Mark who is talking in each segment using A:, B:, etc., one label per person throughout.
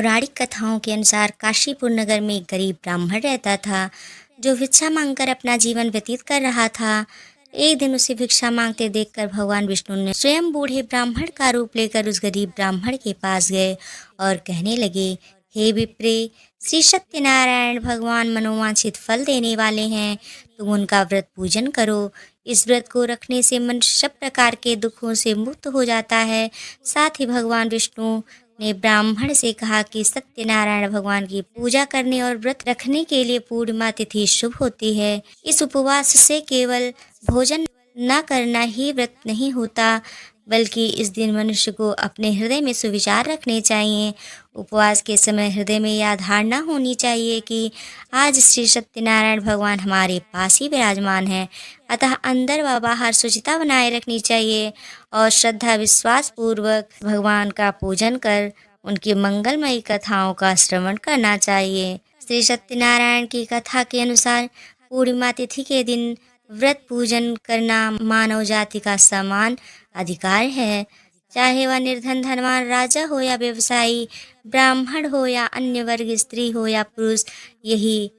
A: पौराणिक कथाओं के अनुसार काशीपुर नगर में एक गरीब ब्राह्मण रहता था जो भिक्षा मांगकर अपना जीवन व्यतीत कर रहा था। एक दिन उसे भिक्षा मांगते देखकर भगवान विष्णु ने स्वयं बूढ़े ब्राह्मण का रूप लेकर उस गरीब ब्राह्मण के पास गए और कहने लगे, हे विप्रे, श्री सत्यनारायण भगवान मनोवांछित फल देने वाले हैं। तुम उनका व्रत पूजन करो। इस व्रत को रखने से मनुष्य सब प्रकार के दुखों से मुक्त हो जाता है। साथ ही भगवान विष्णु ने ब्राह्मण से कहा कि सत्यनारायण भगवान की पूजा करने और व्रत रखने के लिए पूर्णिमा तिथि शुभ होती है। इस उपवास से केवल भोजन न करना ही व्रत नहीं होता, बल्कि इस दिन मनुष्य को अपने हृदय में सुविचार रखने चाहिए। उपवास के समय हृदय में यह धारणा होनी चाहिए कि आज श्री सत्यनारायण भगवान हमारे पास ही विराजमान है, अतः अंदर व बाहर शुचिता बनाए रखनी चाहिए और श्रद्धा विश्वास पूर्वक भगवान का पूजन कर उनकी मंगलमयी कथाओं का श्रवण करना चाहिए। श्री सत्यनारायण की कथा के अनुसार पूर्णिमा तिथि के दिन व्रत पूजन करना मानव जाति का समान अधिकार है। चाहे वह निर्धन धनवान राजा हो या व्यवसायी, ब्राह्मण हो या अन्य वर्ग, स्त्री हो या पुरुष, यही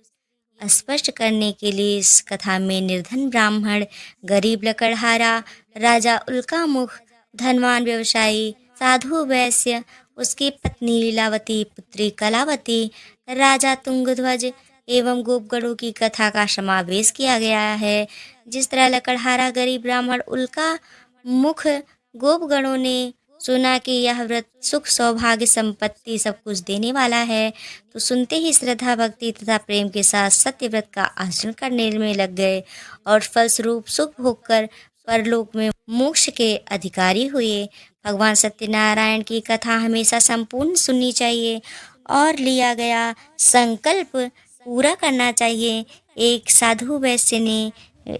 A: स्पष्ट करने के लिए इस कथा में निर्धन ब्राह्मण, गरीब लकड़हारा, राजा उल्कामुख, धनवान व्यवसायी, साधु वैश्य, उसकी पत्नी लीलावती, पुत्री कलावती, राजा तुंगध्वज एवं गोपगणों की कथा का समावेश किया गया है। जिस तरह लकड़हारा गरीब ब्राह्मण उल्का मुख गोपगणों ने सुना कि यह व्रत सुख सौभाग्य संपत्ति सब कुछ देने वाला है, तो सुनते ही श्रद्धा भक्ति तथा प्रेम के साथ सत्य व्रत का आचरण करने में लग गए और फलस्वरूप सुख भोग कर परलोक में मोक्ष के अधिकारी हुए। भगवान सत्यनारायण की कथा हमेशा संपूर्ण सुननी चाहिए और लिया गया संकल्प पूरा करना चाहिए। एक साधु वैश्य ने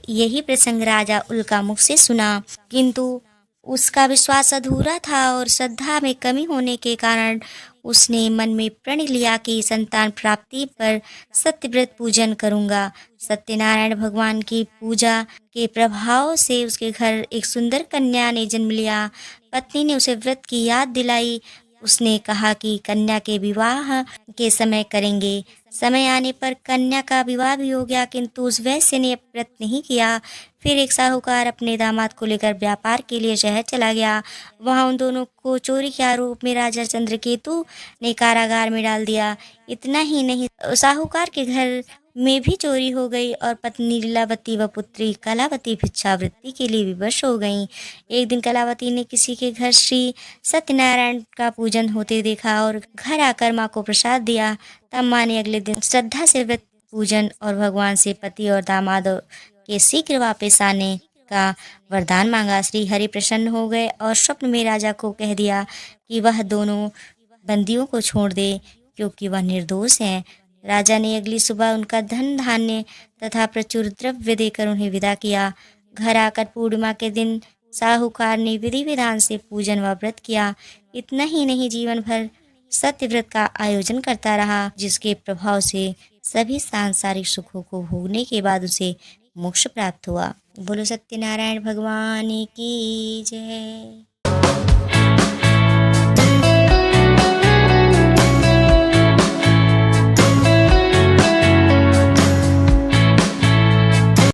A: यही प्रसंग राजा उल्कामुख से सुना, किंतु उसका विश्वास अधूरा था और श्रद्धा में कमी होने के कारण उसने मन में प्रण लिया कि संतान प्राप्ति पर सत्यव्रत पूजन करूंगा। सत्यनारायण भगवान की पूजा के प्रभाव से उसके घर एक सुंदर कन्या ने जन्म लिया। पत्नी ने उसे व्रत की याद दिलाई। उसने कहा कि कन्या के विवाह के समय करेंगे। समय आने पर कन्या का विवाह भी हो गया, किंतु उस वैश्य ने व्रत नहीं किया। फिर एक साहूकार अपने दामाद को लेकर व्यापार के लिए शहर चला गया। वहां उन दोनों को चोरी के आरोप में राजा चंद्रकेतु ने कारागार में डाल दिया। इतना ही नहीं, साहूकार के घर में भी चोरी हो गई और पत्नी लीलावती व पुत्री कलावती भिक्षावृत्ति के लिए विवश हो गईं। एक दिन कलावती ने किसी के घर श्री सत्यनारायण का पूजन होते देखा और घर आकर माँ को प्रसाद दिया। तब माँ ने अगले दिन श्रद्धा से व्रत पूजन और भगवान से पति और दामाद के शीघ्र वापस आने का वरदान मांगा। श्री हरि प्रसन्न हो गए और स्वप्न में राजा को कह दिया कि वह दोनों बंदियों को छोड़ दे, क्योंकि वह निर्दोष हैं। राजा ने अगली सुबह उनका धन धान्य तथा प्रचुर द्रव्य देकर उन्हें विदा किया। घर आकर पूर्णिमा के दिन साहूकार ने विधि विधान से पूजन व व्रत किया। इतना ही नहीं, जीवन भर सत्य व्रत का आयोजन करता रहा, जिसके प्रभाव से सभी सांसारिक सुखों को भोगने के बाद उसे मोक्ष प्राप्त हुआ। बोलो सत्यनारायण भगवान की जय।